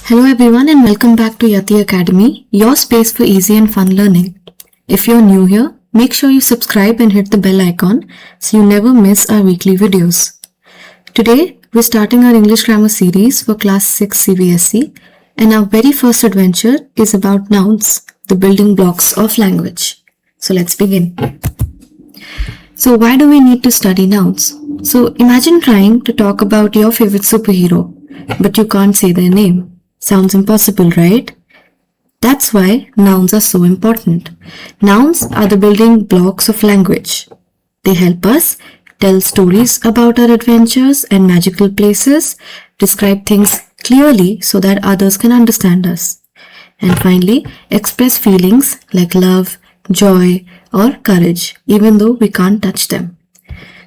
Hello everyone and welcome back to Yati Academy, your space for easy and fun learning. If you're new here, make sure you subscribe and hit the bell icon so you never miss our weekly videos. Today, we're starting our English grammar series for class 6 CBSE and our very first adventure is about nouns, the building blocks of language. So let's begin. So why do we need to study nouns? So imagine trying to talk about your favorite superhero, but you can't say their name. Sounds impossible, right? That's why nouns are so important. Nouns are the building blocks of language. They help us tell stories about our adventures and magical places, describe things clearly so that others can understand us, and finally express feelings like love, joy, or courage, even though we can't touch them.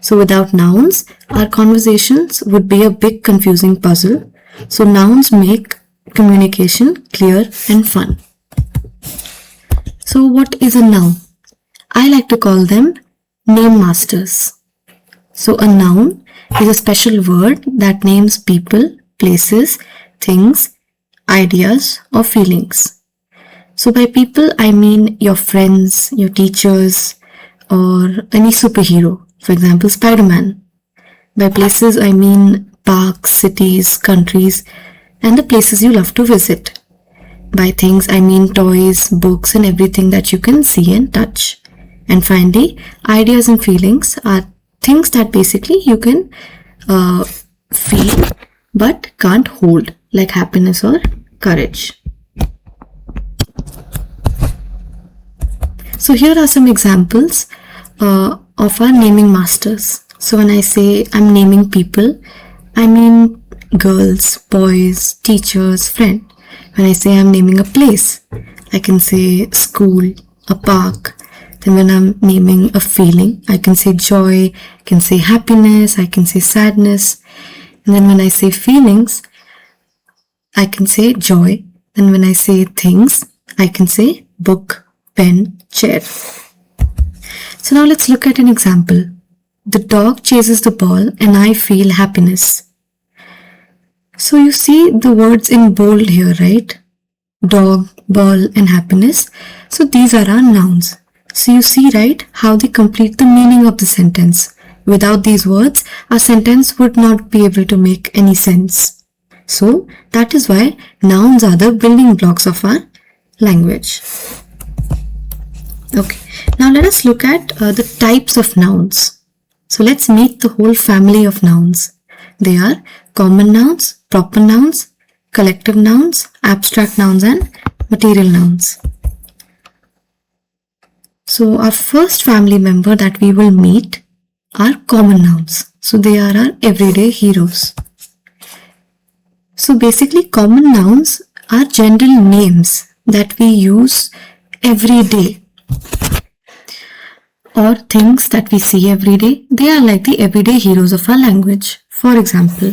So without nouns, our conversations would be a big confusing puzzle. So nouns make communication clear and fun. So what is a noun? I like to call them name masters. So a noun is a special word that names people, places, things, ideas, or feelings. So by people, I mean your friends, your teachers, or any superhero. For example, Spider-Man. By places, I mean parks, cities, countries, and the places you love to visit. By things, I mean toys, books, and everything that you can see and touch. And finally, ideas and feelings are things that basically you can feel but can't hold, like happiness or courage. So here are some examples of our naming masters. So when I say I'm naming people, I mean girls, boys, teachers, friend. When I say I'm naming a place, I can say school, a park. Then when I'm naming a feeling, I can say joy, I can say happiness, I can say sadness. And then when I say feelings, I can say joy. Then when I say things, I can say book, pen, chair. So now let's look at an example. The dog chases the ball and I feel happiness. So you see the words in bold here, right? Dog, ball, and happiness. So these are our nouns. So you see, right, how they complete the meaning of the sentence. Without these words, our sentence would not be able to make any sense. So that is why nouns are the building blocks of our language. Okay, now let us look at the types of nouns. So let's meet the whole family of nouns. They are common nouns, proper nouns, collective nouns, abstract nouns, and material nouns. So our first family member that we will meet are common nouns. So they are our everyday heroes. So basically common nouns are general names that we use every day, or things that we see every day. They are like the everyday heroes of our language. For example,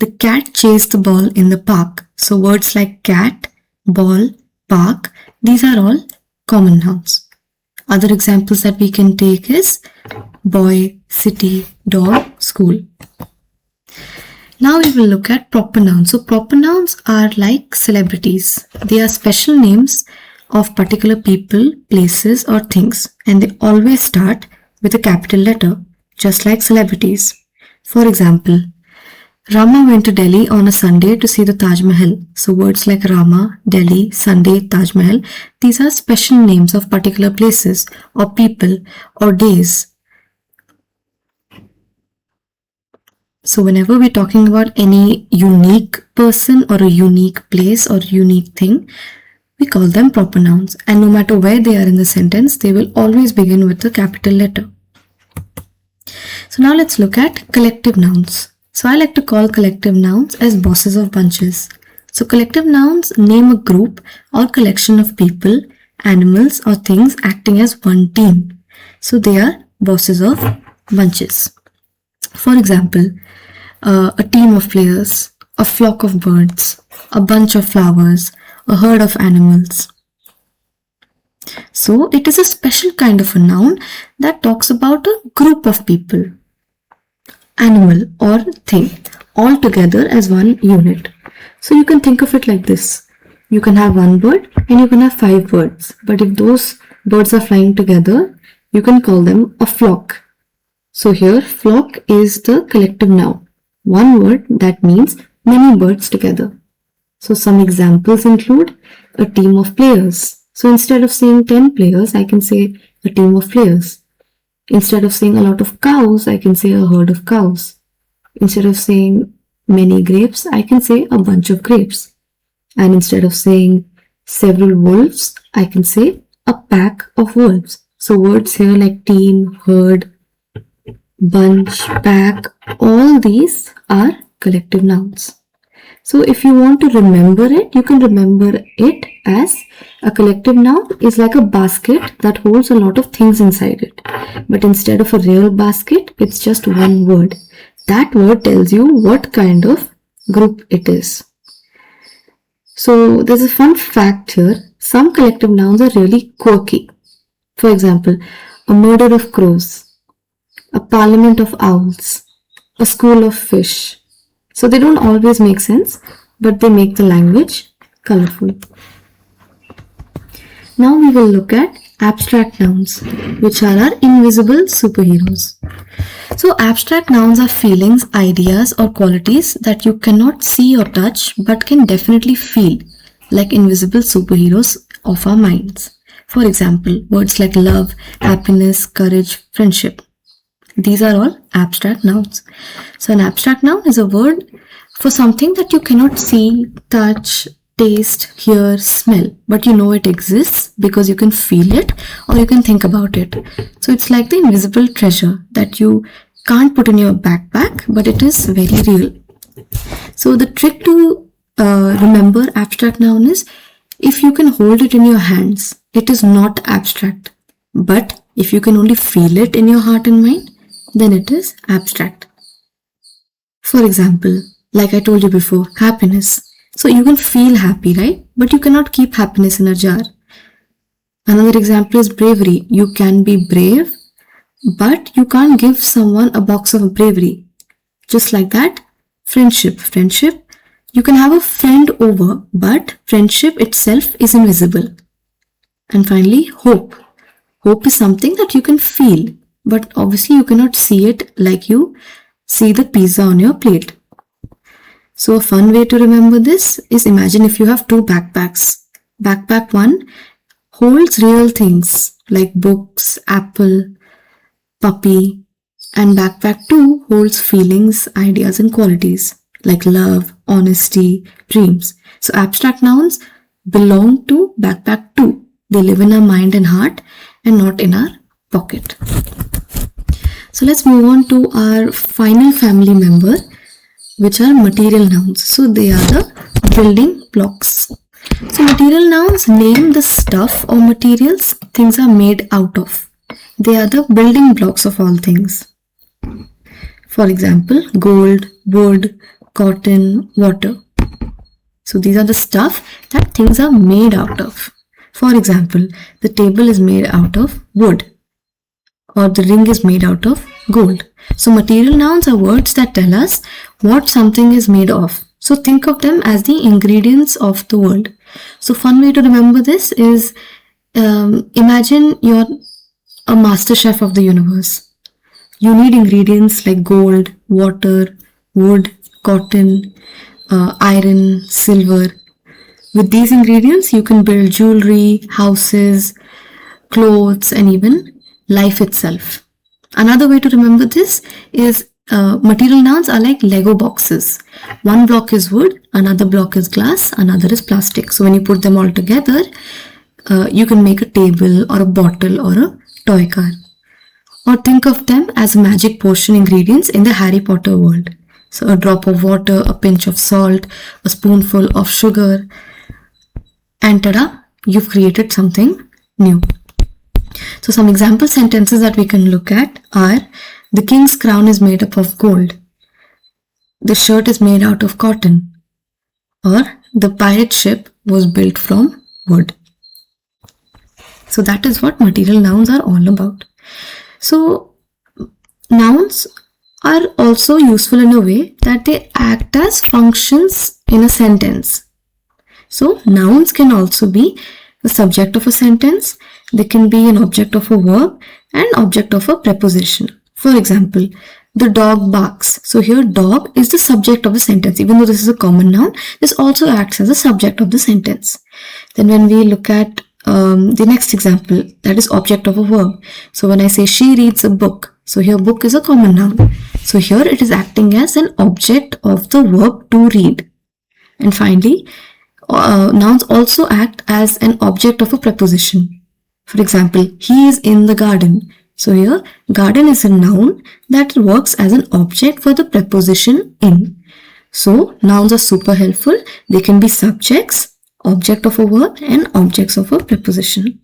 the cat chased the ball in the park. So words like cat, ball, park, these are all common nouns. Other examples that we can take is boy, city, dog, school. Now we will look at proper nouns. So proper nouns are like celebrities. They are special names of particular people, places, or things, and they always start with a capital letter, just like celebrities. For example, Rama went to Delhi on a Sunday to see the Taj Mahal. So words like Rama, Delhi, Sunday, Taj Mahal, these are special names of particular places or people or days. So whenever we're talking about any unique person or a unique place or unique thing, we call them proper nouns. And no matter where they are in the sentence, they will always begin with a capital letter. So now let's look at collective nouns. So I like to call collective nouns as bosses of bunches. So collective nouns name a group or collection of people, animals, or things acting as one team. So they are bosses of bunches. For example, a team of players, a flock of birds, a bunch of flowers, a herd of animals. So it is a special kind of a noun that talks about a group of people, animal, or thing all together as one unit. So you can think of it like this. You can have one bird and you can have 5 birds. But if those birds are flying together, you can call them a flock. So here, flock is the collective noun. One word that means many birds together. So some examples include a team of players. So instead of saying 10 players, I can say a team of players. Instead of saying a lot of cows, I can say a herd of cows. Instead of saying many grapes, I can say a bunch of grapes. And instead of saying several wolves, I can say a pack of wolves. So words here like team, herd, bunch, pack, all these are collective nouns. So if you want to remember it, you can remember it as a collective noun is like a basket that holds a lot of things inside it. But instead of a real basket, it's just one word. That word tells you what kind of group it is. So there's a fun fact here. Some collective nouns are really quirky. For example, a murder of crows, a parliament of owls, a school of fish. So they don't always make sense, but they make the language colorful. Now we will look at abstract nouns, which are our invisible superheroes. So abstract nouns are feelings, ideas, or qualities that you cannot see or touch, but can definitely feel, like invisible superheroes of our minds. For example, words like love, happiness, courage, friendship. These are all abstract nouns. So an abstract noun is a word for something that you cannot see, touch, taste, hear, smell, but you know it exists because you can feel it or you can think about it. So it's like the invisible treasure that you can't put in your backpack, but it is very real. So the trick to remember abstract noun is if you can hold it in your hands, it is not abstract. But if you can only feel it in your heart and mind, then it is abstract. For example, like I told you before, happiness. So you can feel happy, right? But you cannot keep happiness in a jar. Another example is bravery. You can be brave, but you can't give someone a box of bravery. Just like that, friendship. Friendship, you can have a friend over, but friendship itself is invisible. And finally, hope. Hope is something that you can feel, but obviously you cannot see it like you see the pizza on your plate. So a fun way to remember this is imagine if you have 2 backpacks. Backpack 1 holds real things like books, apple, puppy, and backpack 2 holds feelings, ideas, and qualities like love, honesty, dreams. So abstract nouns belong to backpack 2. They live in our mind and heart and not in our pocket. So let's move on to our final family member, which are material nouns. So they are the building blocks. So material nouns name the stuff or materials things are made out of. They are the building blocks of all things. For example, gold, wood, cotton, water. So these are the stuff that things are made out of. For example, the table is made out of wood, or the ring is made out of gold. So material nouns are words that tell us what something is made of. So think of them as the ingredients of the world. So fun way to remember this is imagine you're a master chef of the universe. You need ingredients like gold, water, wood, cotton, iron, silver. With these ingredients, you can build jewelry, houses, clothes, and even life itself. Another way to remember this is material nouns are like Lego boxes. One block is wood, another block is glass, another is plastic. So when you put them all together, you can make a table or a bottle or a toy car. Or think of them as magic potion ingredients in the Harry Potter world. So a drop of water, a pinch of salt, a spoonful of sugar, and tada, you've created something new. So some example sentences that we can look at are: the king's crown is made up of gold. The shirt is made out of cotton. Or the pirate ship was built from wood. So that is what material nouns are all about. So nouns are also useful in a way that they act as functions in a sentence. So nouns can also be the subject of a sentence. They can be an object of a verb and object of a preposition. For example, the dog barks. So here dog is the subject of the sentence. Even though this is a common noun, this also acts as a subject of the sentence. Then when we look at the next example, that is object of a verb. So when I say she reads a book, so here book is a common noun. So here it is acting as an object of the verb to read. And finally, nouns also act as an object of a preposition. For example, he is in the garden. So here garden is a noun that works as an object for the preposition in. So nouns are super helpful. They can be subjects, object of a verb and objects of a preposition.